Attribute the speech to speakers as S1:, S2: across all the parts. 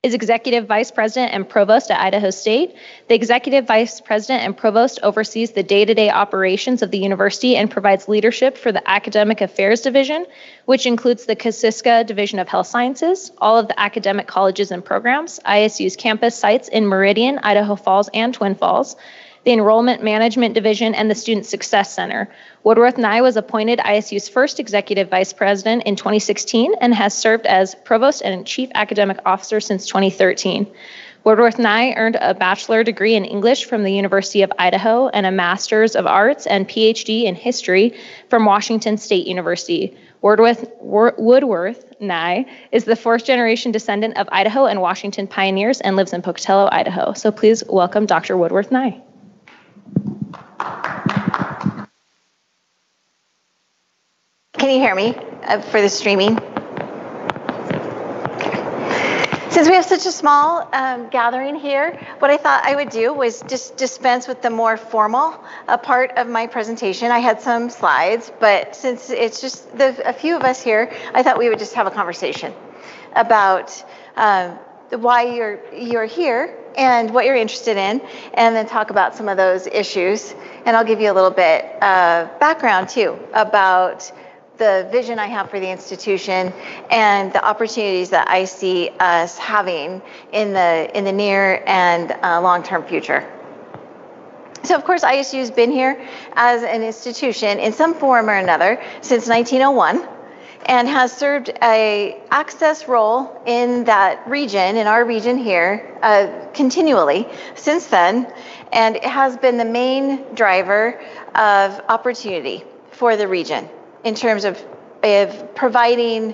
S1: is Executive Vice President and Provost at Idaho State. The Executive Vice President and Provost oversees the day-to-day operations of the university and provides leadership for the Academic Affairs Division, which includes the Kasiska Division of Health Sciences, all of the academic colleges and programs, ISU's campus sites in Meridian, Idaho Falls, and Twin Falls, the Enrollment Management Division, and the Student Success Center. Woodworth-Ney was appointed ISU's first Executive Vice President in 2016 and has served as Provost and Chief Academic Officer since 2013. Woodworth-Ney earned a bachelor degree in English from the University of Idaho and a Master's of Arts and PhD in History from Washington State University. Woodworth-Ney is the fourth-generation descendant of Idaho and Washington pioneers and lives in Pocatello, Idaho. So please welcome Dr. Woodworth-Ney.
S2: Can you hear me for the streaming? Since we have such a small gathering here, what I thought I would do was just dispense with the more formal part of my presentation. I had some slides, but since it's just a few of us here, I thought we would just have a conversation about why you're here and what you're interested in, and then talk about some of those issues. And I'll give you a little bit of background too about the vision I have for the institution and the opportunities that I see us having in the near and long-term future. So of course, ISU has been here as an institution in some form or another since 1901 and has served an access role in that region, in our region here, continually since then, and it has been the main driver of opportunity for the region in terms of providing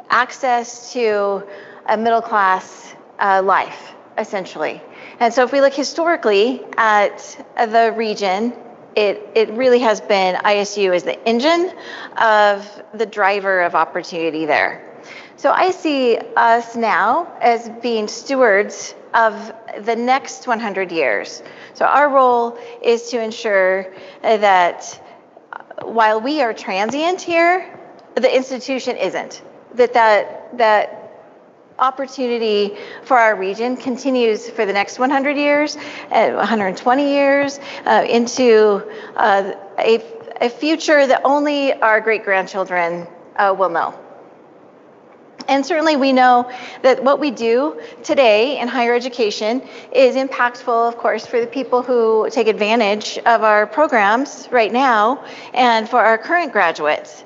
S2: access to a middle-class life, essentially. And so if we look historically at the region, it really has been ISU as the engine of the driver of opportunity there. So I see us now as being stewards of the next 100 years. So our role is to ensure that while we are transient here, the institution isn't. That opportunity for our region continues for the next 100 years, 120 years, into a future that only our great-grandchildren will know. And certainly we know that what we do today in higher education is impactful, of course, for the people who take advantage of our programs right now and for our current graduates.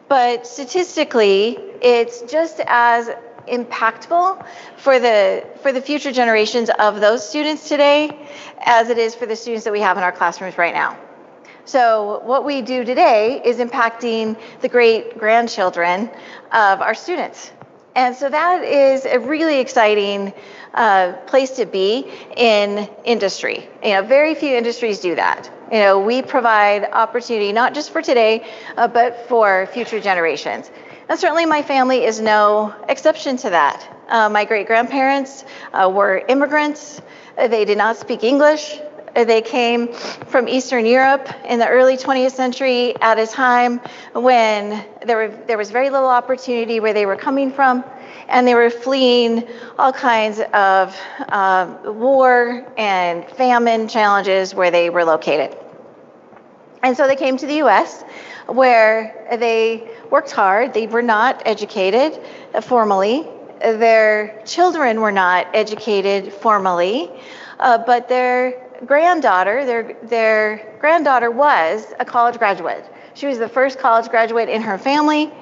S2: But statistically, it's just as impactful for the future generations of those students today as it is for the students that we have in our classrooms right now. So what we do today is impacting the great-grandchildren of our students. And so that is a really exciting place to be in industry. Very few industries do that. We provide opportunity not just for today, but for future generations. And certainly my family is no exception to that. My great-grandparents were immigrants. They did not speak English. They came from Eastern Europe in the early 20th century at a time when there was very little opportunity where they were coming from, and they were fleeing all kinds of war and famine challenges where they were located. And so they came to the US, where they worked hard. They were not educated formally. Their children were not educated formally, but their granddaughter was a college graduate. She was the first college graduate in her family,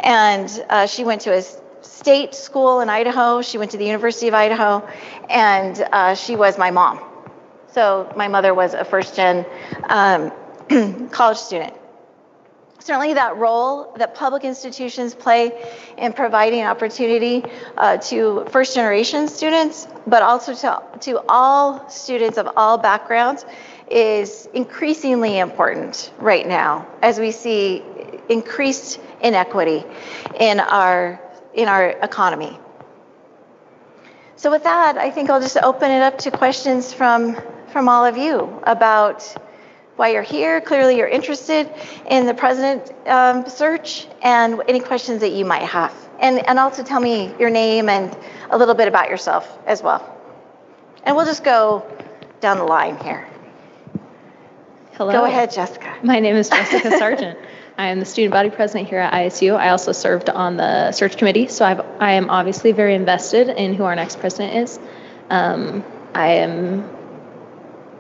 S2: and she went to a state school in Idaho. She went to the University of Idaho, and she was my mom. So my mother was a first-gen college student. Certainly that role that public institutions play in providing opportunity to first-generation students, but also to all students of all backgrounds, is increasingly important right now as we see increased inequity in our economy. So with that, I think I'll just open it up to questions from all of you about why you're here. Clearly you're interested in the president search, and any questions that you might have. and also tell me your name and a little bit about yourself as well. And we'll just go down the line here.
S1: Hello.
S2: Go ahead, Jessica.
S1: My name is Jessica Sargent. I am the student body president here at ISU. I also served on the search committee, so I am obviously very invested in who our next president is. I am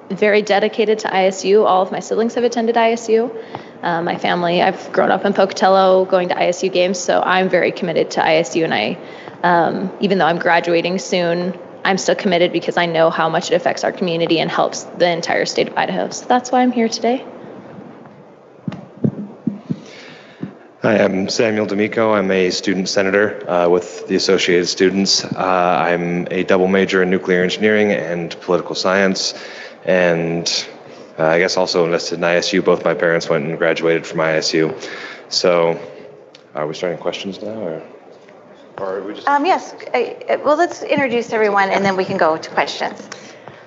S1: very dedicated to ISU. All of my siblings have attended ISU. My family, I've grown up in Pocatello going to ISU games, so I'm very committed to ISU, and I, even though I'm graduating soon, I'm still committed because I know how much it affects our community and helps the entire state of Idaho. So that's why I'm here today.
S3: Hi, I'm Samuel DAmico. I'm a student senator with the Associated Students. I'm a double major in nuclear engineering and political science, and I guess also enlisted in ISU. Both my parents went and graduated from ISU. So are we starting questions now, or are we just...
S2: Yes. Well, let's introduce everyone, and then we can go to questions.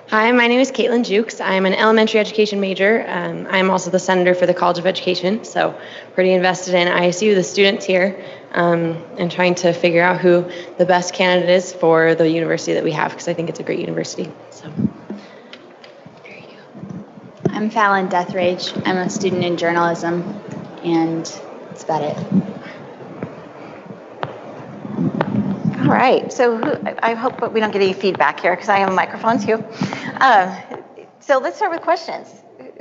S4: Hi, my name is Caitlin Jukes. I'm an elementary education major. I'm also the senator for the College of Education, so pretty invested in ISU, the students here, and trying to figure out who the best candidate is for the university that we have, because I think it's a great university. So, there you go.
S5: I'm Fallon Deathrage. I'm a student in journalism, and that's about it.
S2: All right, so I hope we don't get any feedback here because I have a microphone too. So let's start with questions.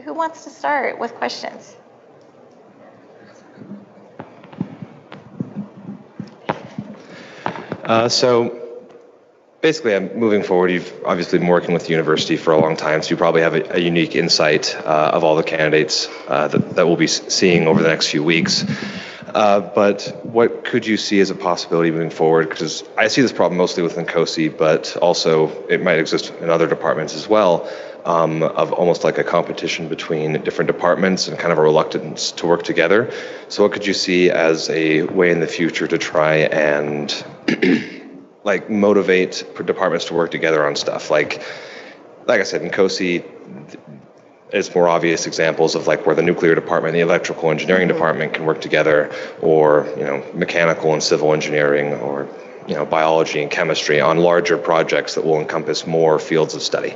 S2: Who wants to start with questions?
S3: So basically, I'm moving forward. You've obviously been working with the university for a long time, so you probably have a unique insight of all the candidates that we'll be seeing over the next few weeks. But what could you see as a possibility moving forward? Because I see this problem mostly within COSI, but also it might exist in other departments as well, of almost like a competition between different departments and kind of a reluctance to work together. So what could you see as a way in the future to try and like motivate departments to work together on stuff? Like I said, in COSI, it's more obvious examples of like where the nuclear department and the electrical engineering department can work together, or, you know, mechanical and civil engineering, or, you know, biology and chemistry on larger projects that will encompass more fields of study.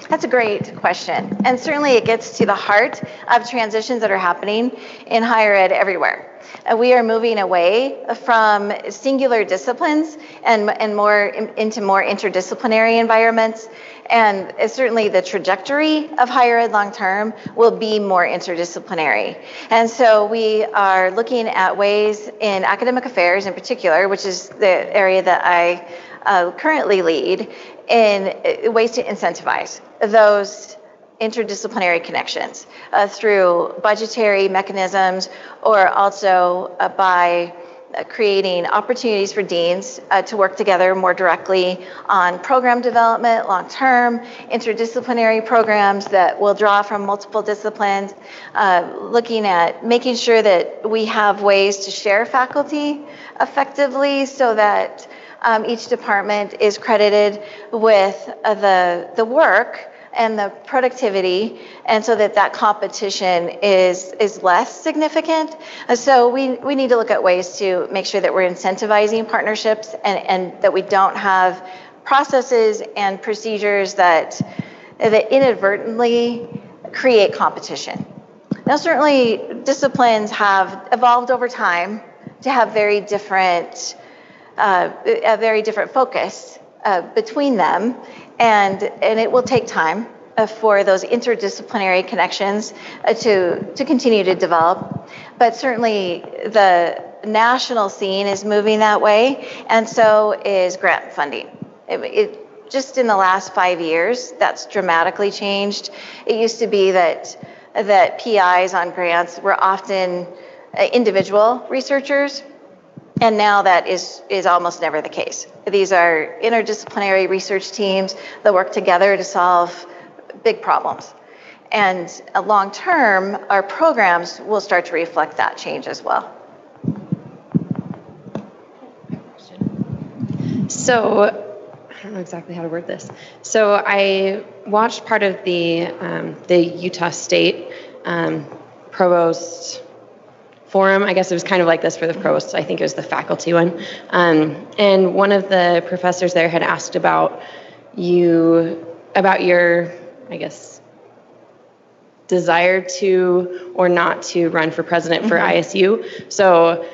S2: That's a great question. And certainly it gets to the heart of transitions that are happening in higher ed everywhere. We are moving away from singular disciplines and more into more interdisciplinary environments. And certainly the trajectory of higher ed long term will be more interdisciplinary. And so we are looking at ways in academic affairs in particular, which is the area that I currently lead, in ways to incentivize those interdisciplinary connections through budgetary mechanisms, or also by creating opportunities for deans to work together more directly on program development, long-term, interdisciplinary programs that will draw from multiple disciplines, looking at making sure that we have ways to share faculty effectively so that each department is credited with the work and the productivity, and so that competition is less significant. So we need to look at ways to make sure that we're incentivizing partnerships and that we don't have processes and procedures that inadvertently create competition. Now, certainly disciplines have evolved over time to have a very different focus between them, and it will take time for those interdisciplinary connections to continue to develop. But certainly the national scene is moving that way, and so is grant funding. Just in the last 5 years, that's dramatically changed. It used to be that PIs on grants were often individual researchers, and now that is almost never the case. These are interdisciplinary research teams that work together to solve big problems. And long term, our programs will start to reflect that change as well.
S4: So, I don't know exactly how to word this. So I watched part of the Utah State Provost forum. I guess it was kind of like this for the provost. I think it was the faculty one. And one of the professors there had asked about your, I guess, desire to or not to run for president for ISU. So,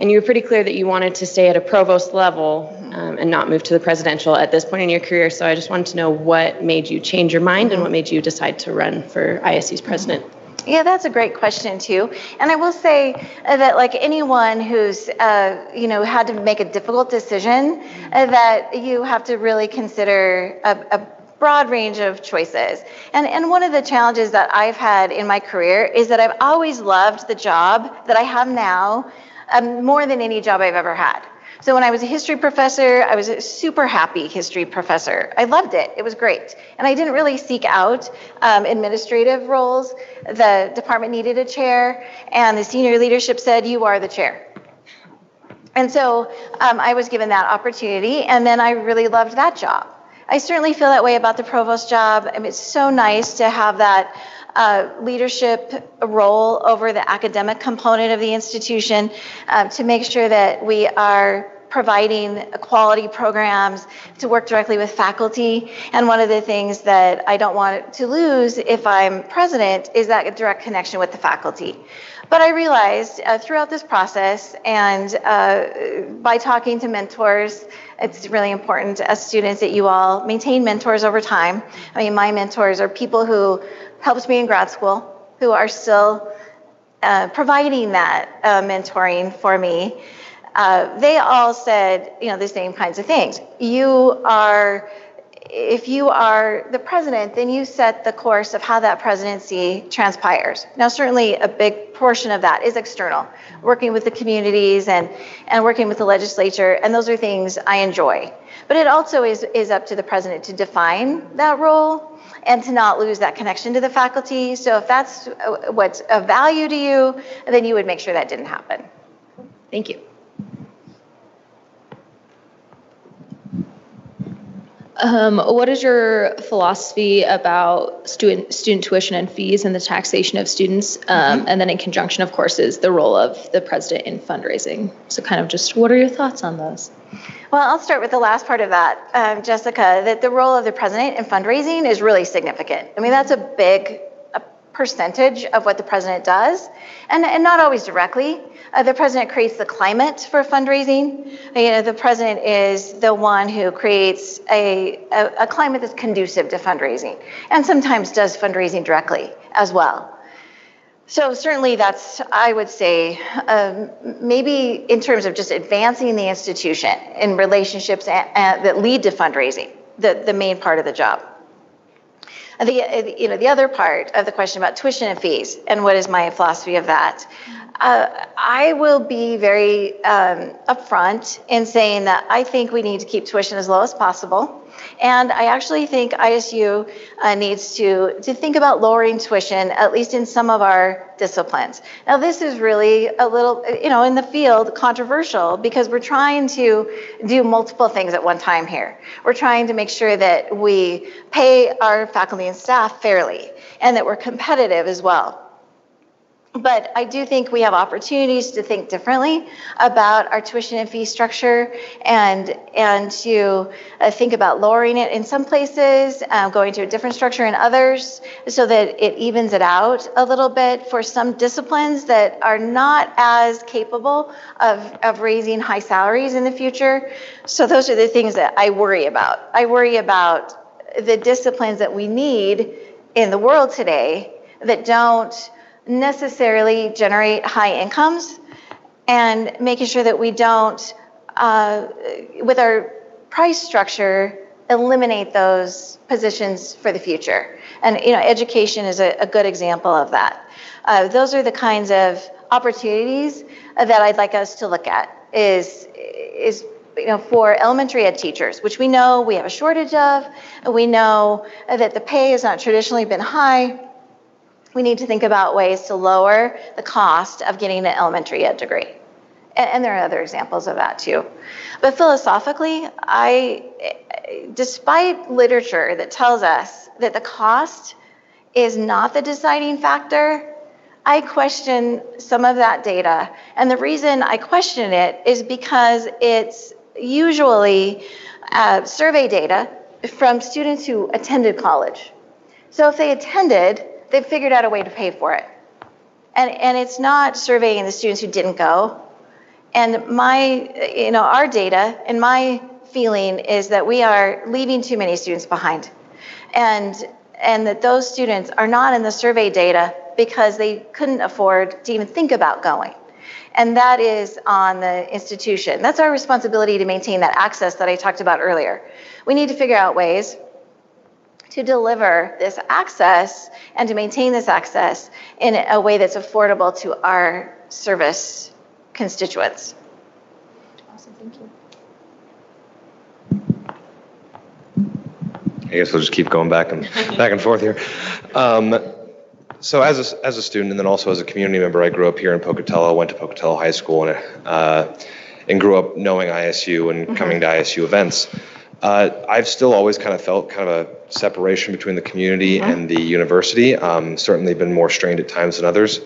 S4: and you were pretty clear that you wanted to stay at a provost level and not move to the presidential at this point in your career. So I just wanted to know what made you change your mind and what made you decide to run for ISU's president.
S2: Yeah, that's a great question too. And I will say that like anyone who's, had to make a difficult decision, that you have to really consider a broad range of choices. And one of the challenges that I've had in my career is that I've always loved the job that I have now more than any job I've ever had. So when I was a history professor, I was a super happy history professor. I loved it. It was great. And I didn't really seek out administrative roles. The department needed a chair, and the senior leadership said, "You are the chair." And so I was given that opportunity, and then I really loved that job. I certainly feel that way about the provost job. I mean, it's so nice to have that leadership role over the academic component of the institution to make sure that we are providing quality programs, to work directly with faculty. And one of the things that I don't want to lose if I'm president is that direct connection with the faculty. But I realized throughout this process and by talking to mentors, it's really important as students that you all maintain mentors over time. I mean, my mentors are people who helped me in grad school, who are still providing that mentoring for me. They all said, the same kinds of things. If you are the president, then you set the course of how that presidency transpires. Now, certainly a big portion of that is external, working with the communities and working with the legislature, and those are things I enjoy. But it also is up to the president to define that role and to not lose that connection to the faculty. So if that's what's of value to you, then you would make sure that didn't happen.
S4: Thank you.
S1: What is your philosophy about student tuition and fees and the taxation of students? And then in conjunction, of course, is the role of the president in fundraising. So kind of just what are your thoughts on those?
S2: Well, I'll start with the last part of that, Jessica, that the role of the president in fundraising is really significant. I mean, that's a big percentage of what the president does, and not always directly. The president creates the climate for fundraising. The president is the one who creates a climate that's conducive to fundraising, and sometimes does fundraising directly as well. So certainly that's, I would say, maybe in terms of just advancing the institution in relationships that lead to fundraising, the main part of the job. The other part of the question about tuition and fees and what is my philosophy of that, I will be very upfront in saying that I think we need to keep tuition as low as possible. And I actually think ISU needs to think about lowering tuition, at least in some of our disciplines. Now, this is really a little, in the field, controversial because we're trying to do multiple things at one time here. We're trying to make sure that we pay our faculty and staff fairly and that we're competitive as well. But I do think we have opportunities to think differently about our tuition and fee structure and to think about lowering it in some places, going to a different structure in others so that it evens it out a little bit for some disciplines that are not as capable of raising high salaries in the future. So those are the things that I worry about. I worry about the disciplines that we need in the world today that don't necessarily generate high incomes, and making sure that we don't, with our price structure, eliminate those positions for the future. And education is a good example of that. Those are the kinds of opportunities that I'd like us to look at is for elementary ed teachers, which we know we have a shortage of. We know that the pay has not traditionally been high. We need to think about ways to lower the cost of getting an elementary ed degree. And there are other examples of that too. But philosophically, despite literature that tells us that the cost is not the deciding factor, I question some of that data. And the reason I question it is because it's usually survey data from students who attended college. So if they attended, they figured out a way to pay for it. And it's not surveying the students who didn't go. And our data and my feeling is that we are leaving too many students behind. And that those students are not in the survey data because they couldn't afford to even think about going. And that is on the institution. That's our responsibility to maintain that access that I talked about earlier. We need to figure out ways to deliver this access and to maintain this access in a way that's affordable to our service constituents.
S1: Awesome, thank you.
S3: I guess we'll just keep going back and forth here. So as a student and then also as a community member, I grew up here in Pocatello, went to Pocatello High School, and grew up knowing ISU and coming to ISU events. I've still always kind of felt kind of a separation between the community and the university. Certainly been more strained at times than others.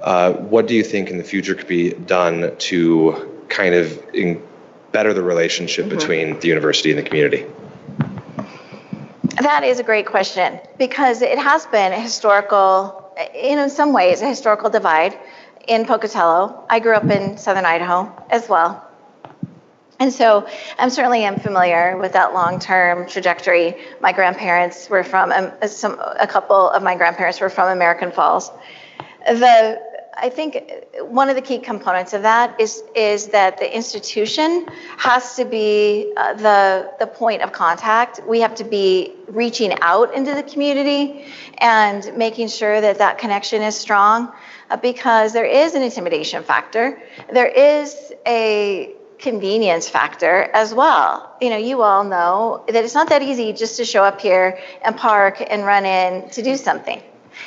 S3: What do you think in the future could be done to kind of better the relationship between the university and the community?
S2: That is a great question, because it has been a historical, in some ways, a historical divide in Pocatello. I grew up in Southern Idaho as well. And so I certainly am familiar with that long-term trajectory. My grandparents were from, a couple of my grandparents were from American Falls. I think one of the key components of that is that the institution has to be the point of contact. We have to be reaching out into the community and making sure that that connection is strong, because there is an intimidation factor. There is a convenience factor as well. You all know that it's not that easy just to show up here and park and run in to do something.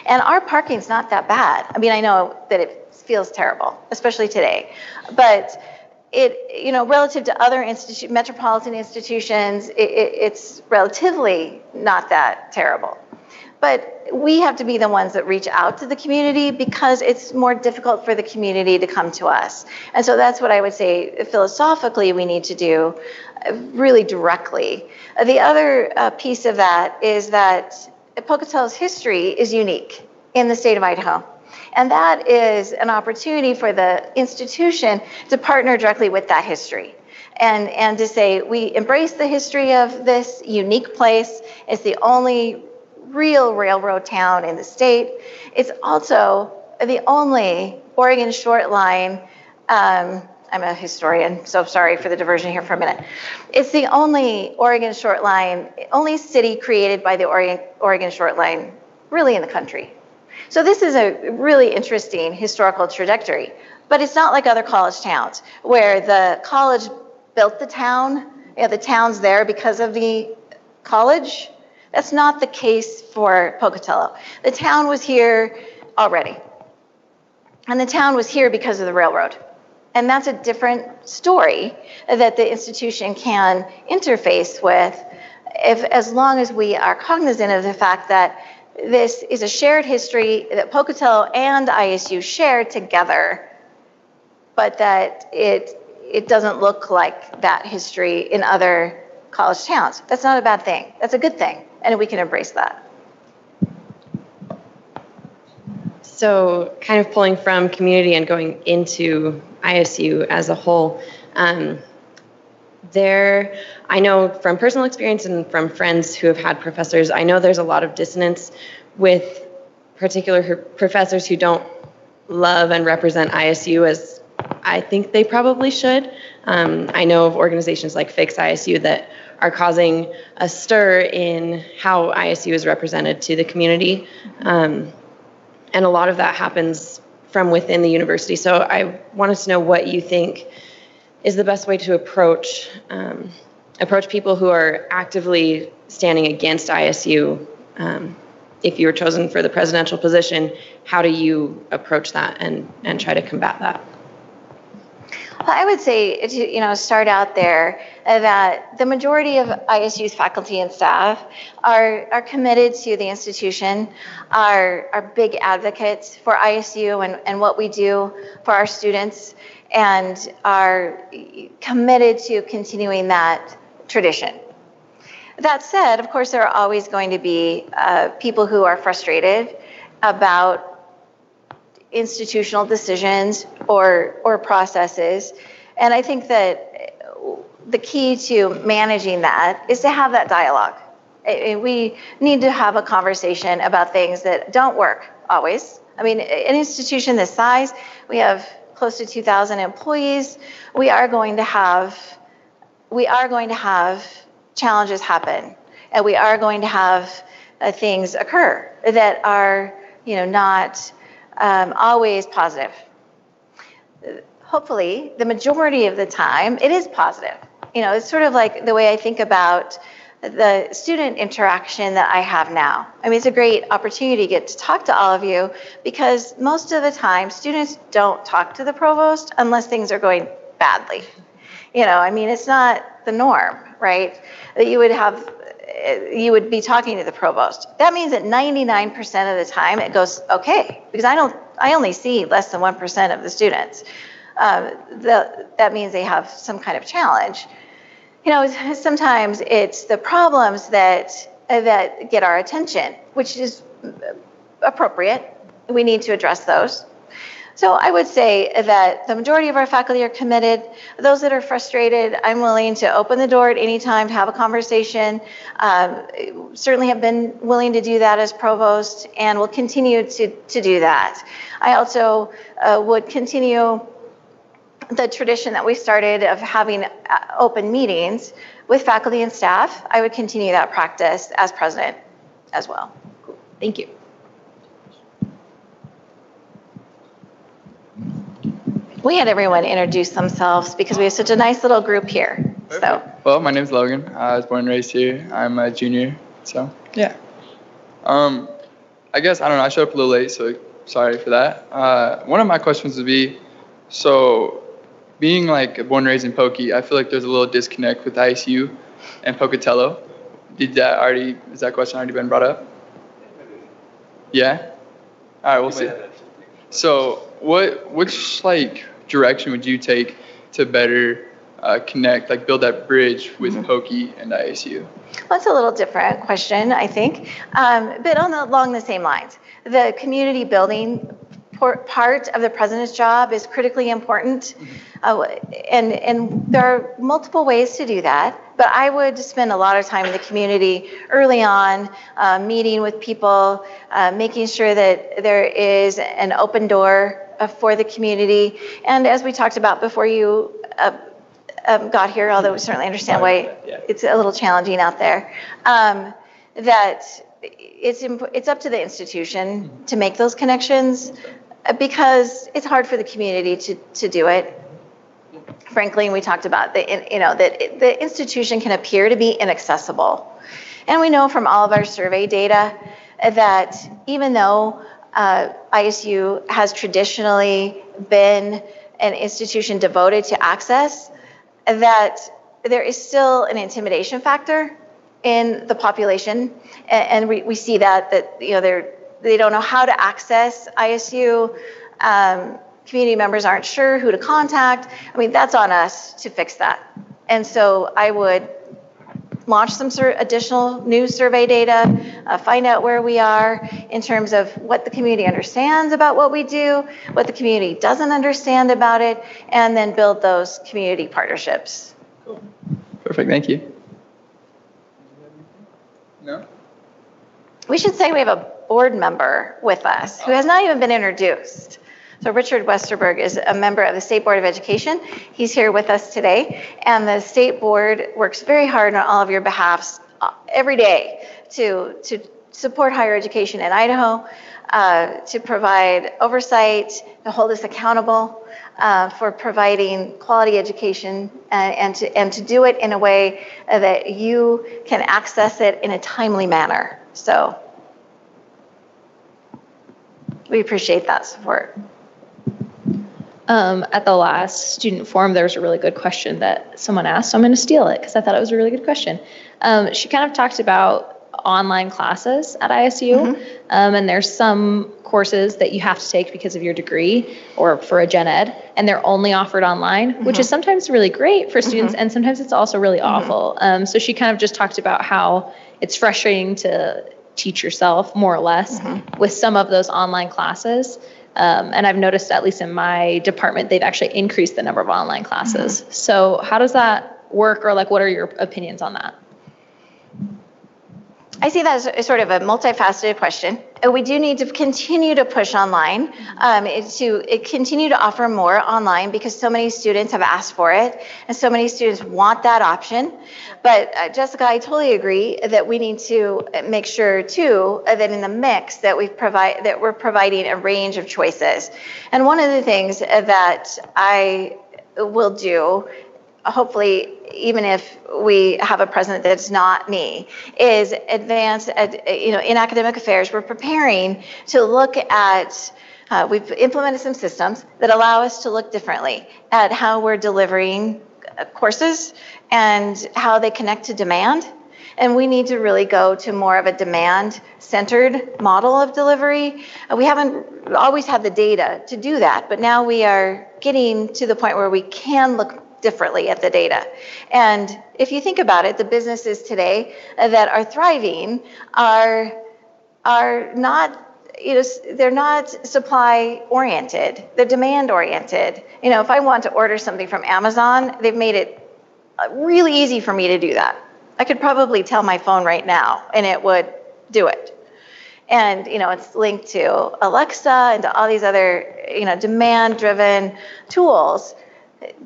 S2: And our parking's not that bad. I mean, I know that it feels terrible, especially today, but relative to other metropolitan institutions, it's relatively not that terrible. But we have to be the ones that reach out to the community, because it's more difficult for the community to come to us. And so that's what I would say philosophically we need to do really directly. The other piece of that is that Pocatello's history is unique in the state of Idaho. And that is an opportunity for the institution to partner directly with that history. And to say, we embrace the history of this unique place. It's the only real railroad town in the state. It's also the only Oregon short line. I'm a historian, so sorry for the diversion here for a minute. It's the only Oregon short line, only city created by the Oregon short line really in the country. So this is a really interesting historical trajectory, but it's not like other college towns where the college built the town, the town's there because of the college. That's not the case for Pocatello. The town was here already, and the town was here because of the railroad. And that's a different story that the institution can interface with, as long as we are cognizant of the fact that this is a shared history that Pocatello and ISU share together, but that it doesn't look like that history in other college towns. That's not a bad thing. That's a good thing, and we can embrace that.
S4: So kind of pulling from community and going into ISU as a whole, I know from personal experience and from friends who have had professors, I know there's a lot of dissonance with particular professors who don't love and represent ISU as I think they probably should. I know of organizations like Fix ISU that are causing a stir in how ISU is represented to the community. And a lot of that happens from within the university. So I wanted to know what you think is the best way to approach people who are actively standing against ISU. If you were chosen for the presidential position, how do you approach that and try to combat that?
S2: Well, I would say, start out there that the majority of ISU's faculty and staff are committed to the institution, are big advocates for ISU and what we do for our students, and are committed to continuing that tradition. That said, of course, there are always going to be people who are frustrated about institutional decisions or processes. And I think that the key to managing that is to have that dialogue. We need to have a conversation about things that don't work always. I mean, an institution this size, we have close to 2,000 employees. We are going to have challenges happen, and we are going to have things occur that are, not always positive. Hopefully, the majority of the time, it is positive. It's sort of like the way I think about the student interaction that I have now. I mean, it's a great opportunity to get to talk to all of you, because most of the time, students don't talk to the provost unless things are going badly. I mean, it's not the norm, right? That you would be talking to the provost. That means that 99% of the time it goes okay, because I only see less than 1% of the students. That means they have some kind of challenge. Sometimes it's the problems that get our attention, which is appropriate. We need to address those. So I would say that the majority of our faculty are committed. Those that are frustrated, I'm willing to open the door at any time to have a conversation. Certainly have been willing to do that as provost, and will continue to do that. I also would continue the tradition that we started of having open meetings with faculty and staff. I would continue that practice as president as well.
S1: Cool. Thank you.
S2: We had everyone introduce themselves because we have such a nice little group here. So.
S6: Well, my name's Logan. I was born and raised here. I'm a junior, so yeah. I guess, I don't know, I showed up a little late, so sorry for that. One of my questions would be, so being like born and raised in Pokey, I feel like there's a little disconnect with ISU and Pocatello. Is that question already been brought up? Yeah? All right, we'll see. So which direction would you take to better connect, build that bridge with Pokey and ISU?
S2: Well, that's a little different question, I think, but along the same lines. The community building part of the president's job is critically important, and there are multiple ways to do that, but I would spend a lot of time in the community early on, meeting with people, making sure that there is an open door for the community. And as we talked about before you got here, although we certainly understand why it's a little challenging out there, that it's up to the institution to make those connections, because it's hard for the community to do it. Frankly, we talked about that the institution can appear to be inaccessible. And we know from all of our survey data that even though ISU has traditionally been an institution devoted to access, that there is still an intimidation factor in the population, and we see that they don't know how to access ISU. Community members aren't sure who to contact. I mean, that's on us to fix that. And so I would launch some additional new survey data, find out where we are in terms of what the community understands about what we do, what the community doesn't understand about it, and then build those community partnerships.
S6: Cool. Perfect, thank you. No?
S2: We should say we have a board member with us who has not even been introduced. So Richard Westerberg is a member of the State Board of Education. He's here with us today, and the State Board works very hard on all of your behalfs every day to support higher education in Idaho, to provide oversight, to hold us accountable for providing quality education, and to do it in a way that you can access it in a timely manner. So we appreciate that support.
S1: At the last student forum, there was a really good question that someone asked, so I'm going to steal it because I thought it was a really good question. She kind of talked about online classes at ISU, and there's some courses that you have to take because of your degree or for a gen ed, and they're only offered online, which is sometimes really great for students, and sometimes it's also really awful. So she kind of just talked about how it's frustrating to teach yourself more or less with some of those online classes. And I've noticed, at least in my department, they've actually increased the number of online classes. So how does that work, or like, what are your opinions on that?
S2: I see that as sort of a multifaceted question. We do need to continue to push online, to continue to offer more online, because so many students have asked for it and so many students want that option. But Jessica, I totally agree that we need to make sure too that in the mix that we're providing a range of choices. And one of the things that I will do, hopefully, even if we have a president that's not me, is advance in academic affairs. We're preparing to look at, we've implemented some systems that allow us to look differently at how we're delivering courses and how they connect to demand. And we need to really go to more of a demand-centered model of delivery. We haven't always had the data to do that, but now we are getting to the point where we can look differently at the data. And if you think about it, the businesses today that are thriving are not, they're not supply oriented, they're demand oriented. If I want to order something from Amazon, they've made it really easy for me to do that. I could probably tell my phone right now and it would do it. And, it's linked to Alexa and to all these other, demand driven tools.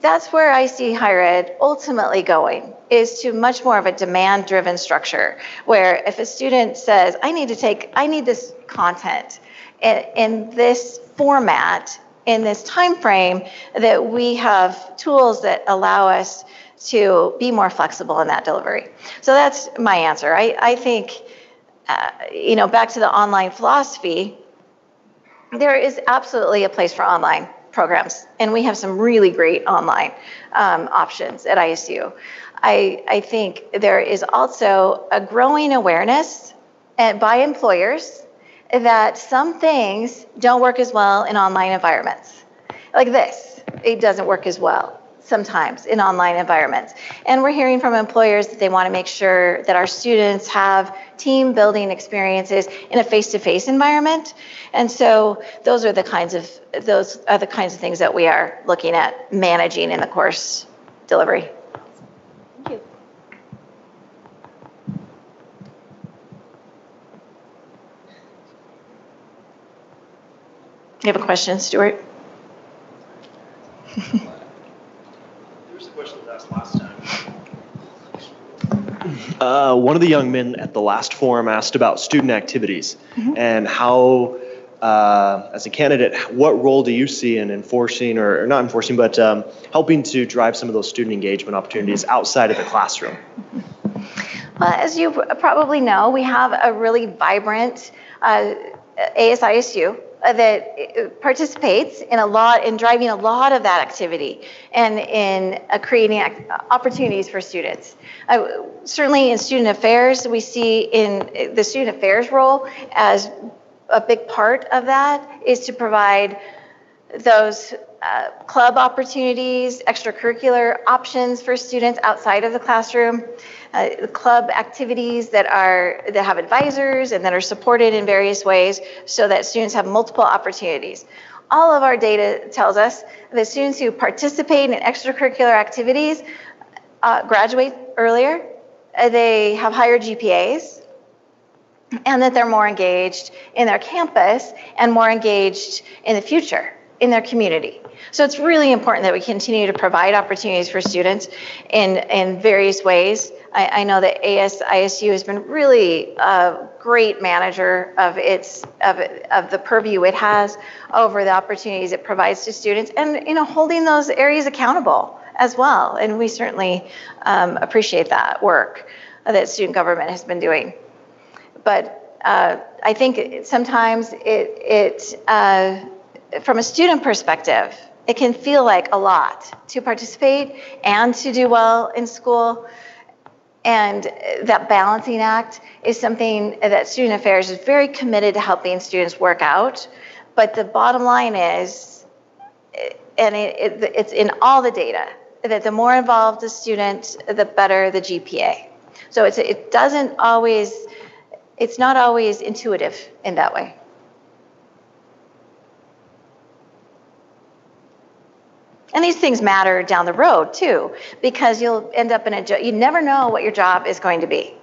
S2: That's where I see higher ed ultimately going, is to much more of a demand-driven structure, where if a student says, I need this content in this format, in this time frame, that we have tools that allow us to be more flexible in that delivery. So that's my answer. I think, back to the online philosophy, there is absolutely a place for online programs, and we have some really great online options at ISU. I think there is also a growing awareness by employers that some things don't work as well in online environments. Like this, it doesn't work as well sometimes in online environments. And we're hearing from employers that they want to make sure that our students have team building experiences in a face-to-face environment. And so those are the kinds of things that we are looking at managing in the course delivery. Thank you. You have a question, Stuart?
S7: Last time. One of the young men at the last forum asked about student activities and how, as a candidate, what role do you see in enforcing, or not enforcing, but helping to drive some of those student engagement opportunities outside of the classroom?
S2: Well, as you probably know, we have a really vibrant ASISU that participates in driving a lot of that activity and in creating opportunities for students. Certainly in student affairs, we see in the student affairs role as a big part of that is to provide those club opportunities, extracurricular options for students outside of the classroom, club activities that have advisors and that are supported in various ways so that students have multiple opportunities. All of our data tells us that students who participate in extracurricular activities graduate earlier, they have higher GPAs, and that they're more engaged in their campus and more engaged in the future in their community. So it's really important that we continue to provide opportunities for students in various ways. I know that ISU has been really a great manager of the purview it has over the opportunities it provides to students, and holding those areas accountable as well. And we certainly appreciate that work that student government has been doing. But I think sometimes from a student perspective, It can feel like a lot to participate and to do well in school. And that balancing act is something that Student Affairs is very committed to helping students work out. But the bottom line is, and it's in all the data, that the more involved the student, the better the GPA. So it's not always intuitive in that way. And these things matter down the road too, because you'll end up in you never know what your job is going to be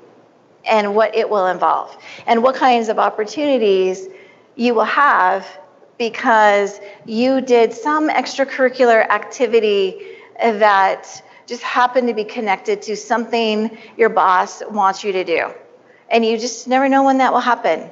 S2: and what it will involve and what kinds of opportunities you will have because you did some extracurricular activity that just happened to be connected to something your boss wants you to do. And you just never know when that will happen.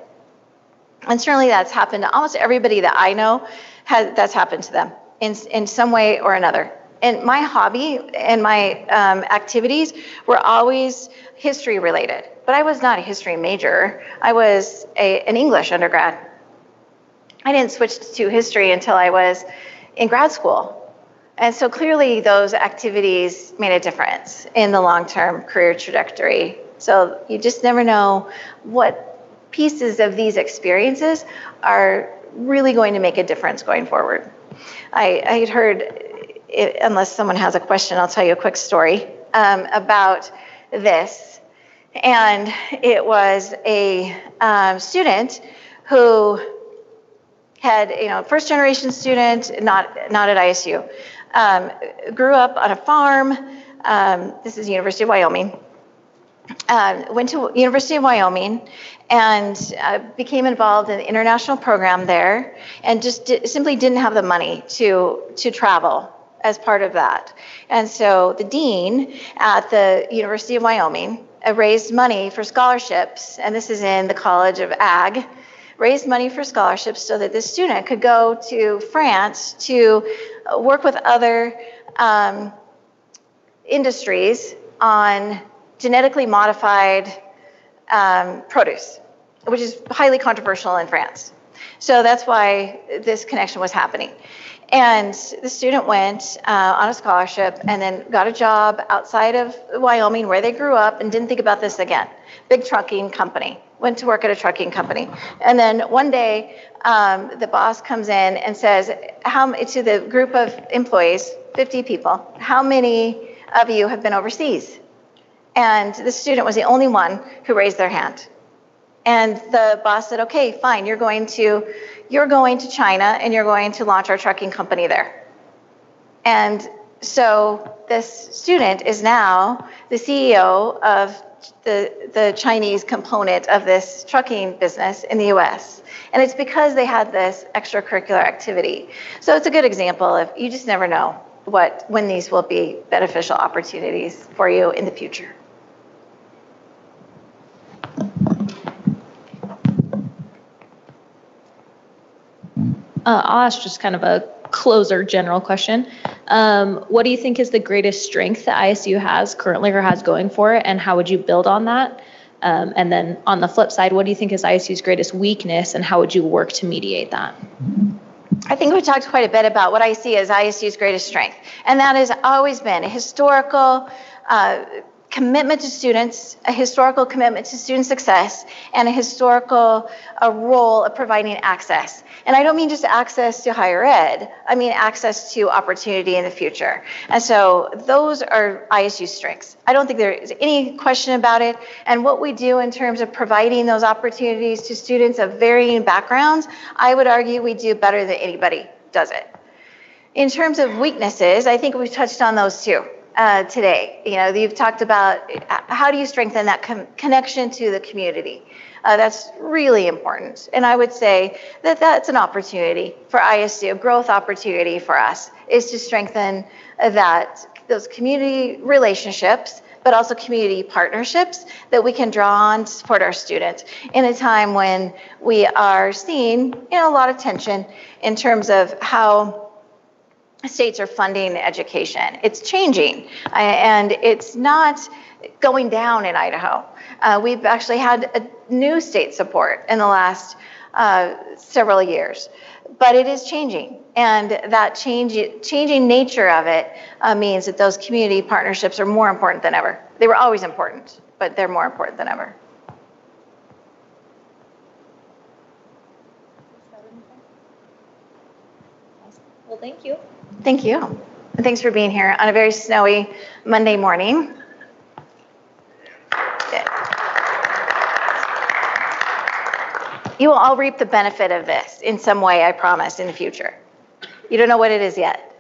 S2: And certainly that's happened to almost everybody that I know, that's happened to them in some way or another. And my hobby and my activities were always history related, but I was not a history major. I was an English undergrad. I didn't switch to history until I was in grad school. And so clearly those activities made a difference in the long-term career trajectory. So you just never know what pieces of these experiences are really going to make a difference going forward. I had heard, unless someone has a question, I'll tell you a quick story about this. And it was a student who had, first generation student, not at ISU, grew up on a farm. This is University of Wyoming. Went to University of Wyoming and became involved in the international program there, and just simply didn't have the money to travel as part of that. And so the dean at the University of Wyoming raised money for scholarships, and this is in the College of Ag, raised money for scholarships so that this student could go to France to work with other industries on genetically modified produce, which is highly controversial in France. So that's why this connection was happening. And the student went on a scholarship and then got a job outside of Wyoming where they grew up and didn't think about this again. Big trucking company, went to work at a trucking company. And then one day, the boss comes in and says, to the group of employees, 50 people, how many of you have been overseas? And the student was the only one who raised their hand. And the boss said, okay, fine, you're going to China and you're going to launch our trucking company there. And so this student is now the CEO of the Chinese component of this trucking business in the US. And it's because they had this extracurricular activity. So it's a good example of you just never know when these will be beneficial opportunities for you in the future.
S1: I'll ask just kind of a closer general question. What do you think is the greatest strength that ISU has currently or has going for it, and how would you build on that? And then on the flip side, what do you think is ISU's greatest weakness, and how would you work to mediate that?
S2: I think we talked quite a bit about what I see as ISU's greatest strength, and that has always been a historical commitment to students, a historical commitment to student success, and a historical role of providing access. And I don't mean just access to higher ed, I mean access to opportunity in the future. And so those are ISU's strengths. I don't think there is any question about it. And what we do in terms of providing those opportunities to students of varying backgrounds, I would argue we do better than anybody does it. In terms of weaknesses, I think we've touched on those too. Today, you've talked about how do you strengthen that connection to the community. That's really important. And I would say that that's an opportunity for ISU, a growth opportunity for us, is to strengthen those community relationships, but also community partnerships that we can draw on to support our students in a time when we are seeing a lot of tension in terms of how states are funding education. It's changing, and it's not going down in Idaho. We've actually had a new state support in the last several years. But it is changing, and that changing nature of it means that those community partnerships are more important than ever. They were always important, but they're more important than ever.
S1: Well, thank you.
S2: Thank you. And thanks for being here on a very snowy Monday morning. You will all reap the benefit of this in some way, I promise, in the future. You don't know what it is yet.